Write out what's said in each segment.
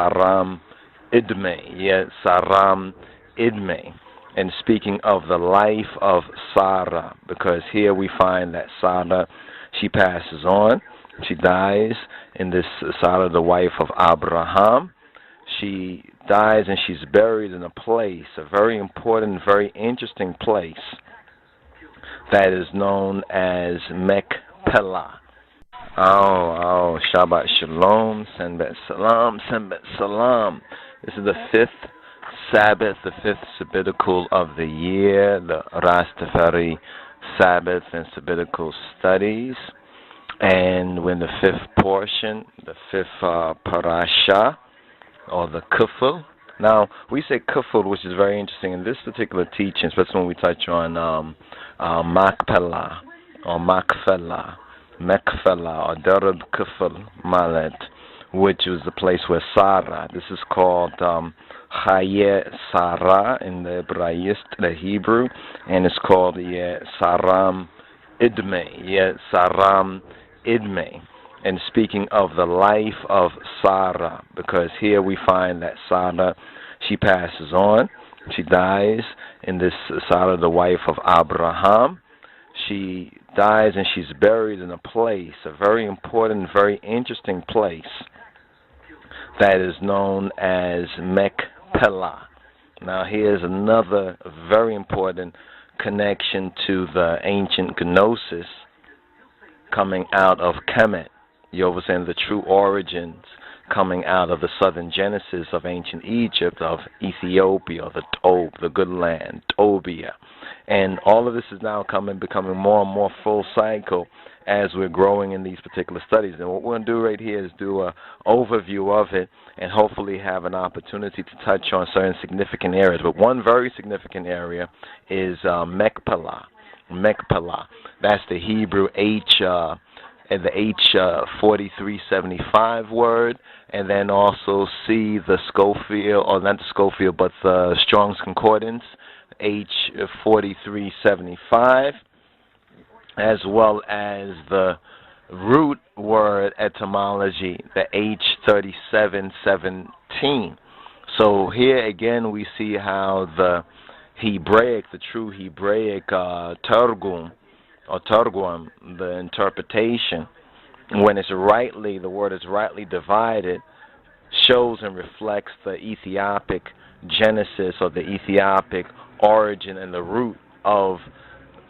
Saram Idme, yes, Saram Idme. And speaking of the life of Sarah, because here we find that Sarah, she passes on, she dies in this Sarah, the wife of Abraham. She dies and she's buried in a place, a very important, very interesting place that is known as Machpelah. Oh, Shabbat Shalom, Senbet Salam, Senbet Salam. This is the fifth Sabbath, the fifth sabbatical of the year, the Rastafari Sabbath and sabbatical studies. And we're in the fifth portion, the fifth parasha, or the Kufale. Now, we say Kufale, which is very interesting in this particular teaching, especially when we touch on Machpelah, or Machpelah, or Dereb Kufale Malet, which was the place where Sarah, this is called CHAYYE Sarah in the Hebraist, the Hebrew, and it's called Saram Idme, Saram Idme. And speaking of the life of Sarah, because here we find that Sarah, she passes on, she dies in this Sarah, the wife of Abraham. She dies and she's buried in a place, a very important, very interesting place that is known as Machpelah. Now here's another very important connection to the ancient gnosis coming out of Kemet. You understand the true origins coming out of the southern genesis of ancient Egypt, of Ethiopia, the Tob, the good land, Tobia. And all of this is now becoming more and more full cycle as we're growing in these particular studies. And what we're going to do right here is do an overview of it and hopefully have an opportunity to touch on certain significant areas. But one very significant area is Machpelah. Machpelah. That's the Hebrew and the H4375 word, and then also see the Schofield, or not the Schofield, but the Strong's Concordance, H4375, as well as the root word etymology, the H3717. So here again we see how the Hebraic, the true Hebraic Targum, or Targum, the interpretation, when it's rightly, the word is rightly divided, shows and reflects the Ethiopic genesis, or the Ethiopic origin and the root of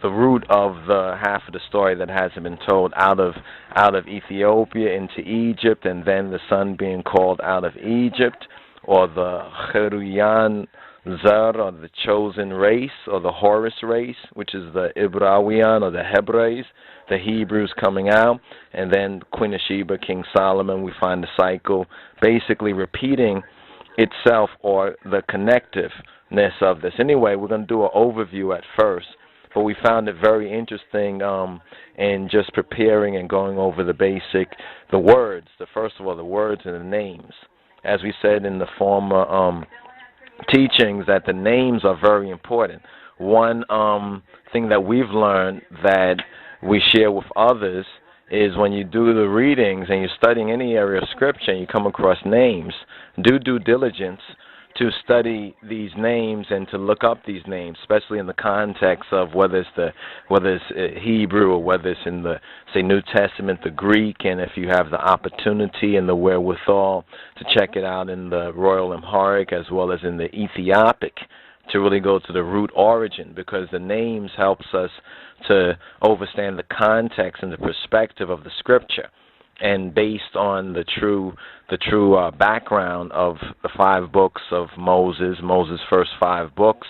the half of the story that hasn't been told, out of Ethiopia into Egypt, and then the son being called out of Egypt, or the Cheruyan Zer, or the chosen race, or the Horus race, which is the Ibrawiyan, or the Hebrays, the Hebrews coming out, and then Queen of Sheba, King Solomon. We find the cycle basically repeating itself, or the connectiveness of this. Anyway, we're going to do an overview at first, but we found it very interesting in just preparing and going over the words, first of all, the words and the names. As we said in the former teachings, that the names are very important. One thing that we've learned that we share with others is when you do the readings and you're studying any area of scripture and you come across names, do due diligence to study these names and to look up these names, especially in the context of whether it's Hebrew or whether it's in the, say, New Testament, the Greek, and if you have the opportunity and the wherewithal to check it out in the Royal Amharic as well as in the Ethiopic, to really go to the root origin, because the names helps us to understand the context and the perspective of the scripture. And based on the true background of the 5 books of Moses' first 5 books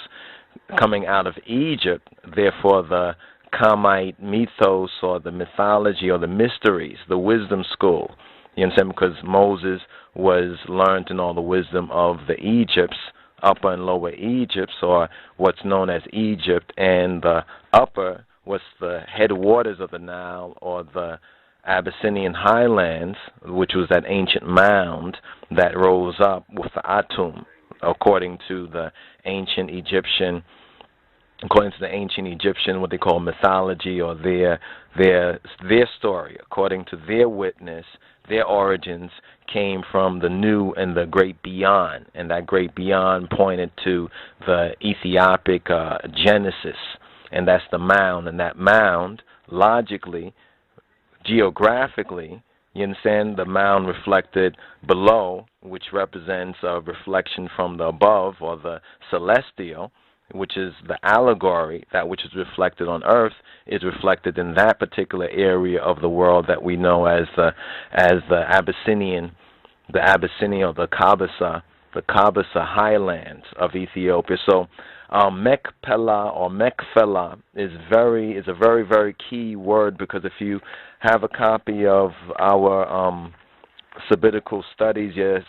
coming out of Egypt, therefore the Kamite mythos, or the mythology, or the mysteries, the wisdom school. You understand? Because Moses was learned in all the wisdom of the Egypts, Upper and Lower Egypts, or what's known as Egypt, and the upper was the headwaters of the Nile, or the Abyssinian highlands, which was that ancient mound that rose up with the Atum, according to the ancient Egyptian according to the ancient Egyptian, what they call mythology, or their story, according to their witness, their origins came from the new and the great beyond, and that great beyond pointed to the Ethiopic Genesis, and that's the mound, and that mound, logically, geographically, you understand, the mound reflected below, which represents a reflection from the above, or the celestial, which is the allegory. That which is reflected on earth is reflected in that particular area of the world that we know as the Abyssinian, or the Kabasa highlands of Ethiopia. So Machpelah or Machpelah is a very, very key word, because if you have a copy of our sabbatical studies, yes,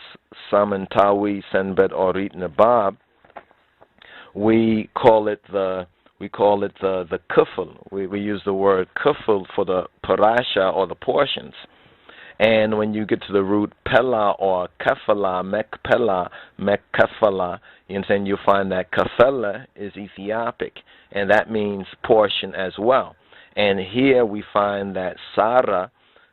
Saman Taui, Senbet, Orit Nabab, we call it the kufal. We use the word kufal for the parasha, or the portions. And when you get to the root pella or kafala, mekpella, mekkafala, you understand, you'll find that kafala is Ethiopic, and that means portion as well. And here we find that Sarah,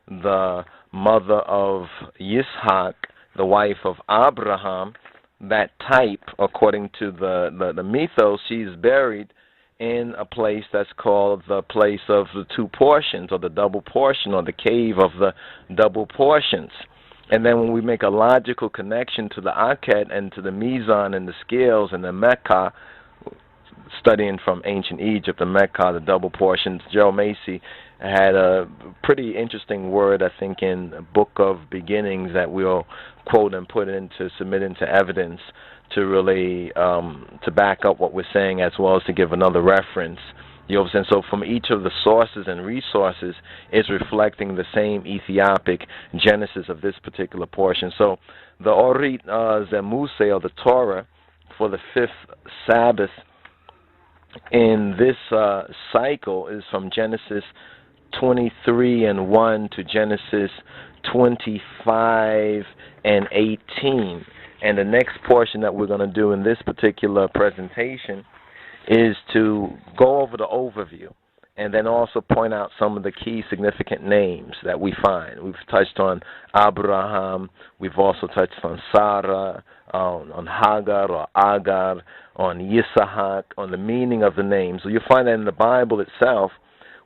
the mother of Yitzhak, the wife of Abraham, that type, according to the mythos, she's buried in a place that's called the place of the two portions, or the double portion, or the cave of the double portions. And then when we make a logical connection to the Akhet and to the Mizan and the scales and the Mekha, studying from ancient Egypt, the Mekha, the double portions, Joe Macy had a pretty interesting word, I think, in Book of Beginnings that we'll quote and submit into evidence to really to back up what we're saying, as well as to give another reference. You understand? So from each of the sources and resources is reflecting the same Ethiopic genesis of this particular portion. So the Orit Zemuse, or the Torah, for the 5th Sabbath in this cycle is from Genesis 23:1 to Genesis 25:18. And the next portion that we're going to do in this particular presentation is to go over the overview and then also point out some of the key significant names that we find. We've touched on Abraham. We've also touched on Sarah, on Hagar or Agar, on Yisahak, on the meaning of the names. So you'll find that in the Bible itself,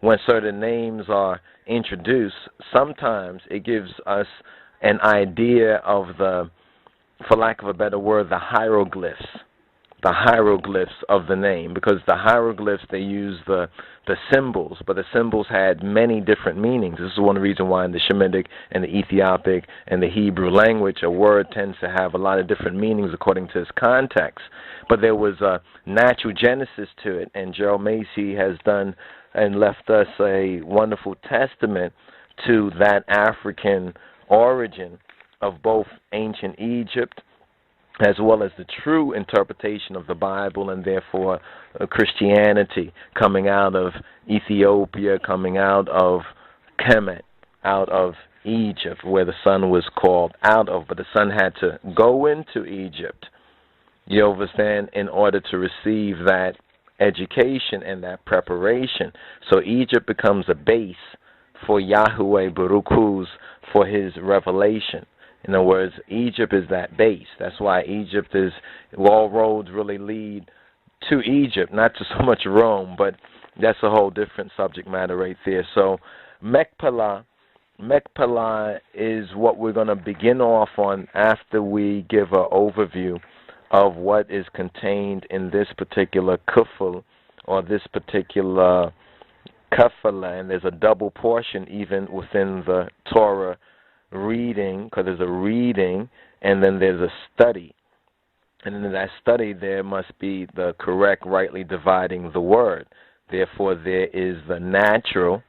when certain names are introduced, sometimes it gives us an idea of the, for lack of a better word, the hieroglyphs of the name, because the hieroglyphs, they use the symbols, but the symbols had many different meanings. This is one reason why in the Shemitic and the Ethiopic and the Hebrew language, a word tends to have a lot of different meanings according to its context. But there was a natural genesis to it, and Gerald Macy has done and left us a wonderful testament to that African origin of both ancient Egypt as well as the true interpretation of the Bible, and therefore Christianity coming out of Ethiopia, coming out of Kemet, out of Egypt, where the son was called out of. But the son had to go into Egypt, you understand, in order to receive that education and that preparation. So Egypt becomes a base for Yahweh Baruch Hu's, for his revelation. In other words, Egypt is that base. That's why Egypt is, all roads really lead to Egypt, not to so much Rome, but that's a whole different subject matter right there. So Machpelah is what we're going to begin off on after we give an overview of what is contained in this particular kufal, or this particular kafala, and there's a double portion even within the Torah reading, because there's a reading and then there's a study, and in that study there must be the correct rightly dividing the word. Therefore there is the natural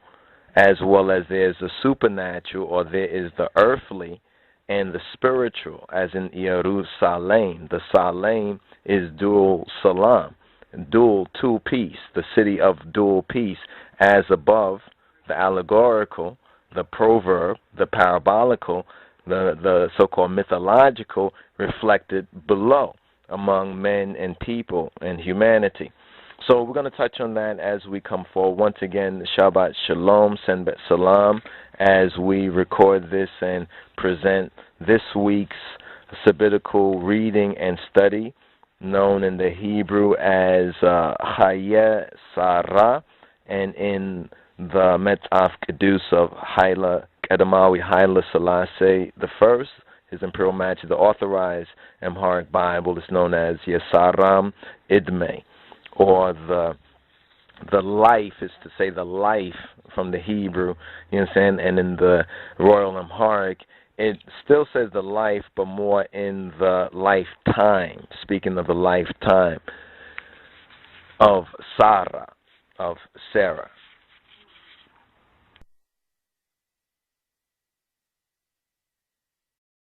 as well as there's the supernatural, or there is the earthly and the spiritual, as in Jerusalem. The Salem is dual salam, dual two-piece, the city of dual peace, as above, the allegorical, the proverb, the parabolical, the so-called mythological, reflected below among men and people and humanity. So we're going to touch on that as we come forward. Once again, Shabbat Shalom, Senbet Salam, as we record this and present this week's sabbatical reading and study, known in the Hebrew as CHAYYE Sarah, and in the Metzaf Keddus of Haile Kedemawi Haile Selassie I, His Imperial Majesty, the authorized Amharic Bible is known as Yesaram Idme, or the life, is to say the life from the Hebrew, you understand, and in the Royal Amharic, it still says the life, but more in the lifetime, speaking of the lifetime of Sarah, of Sarah.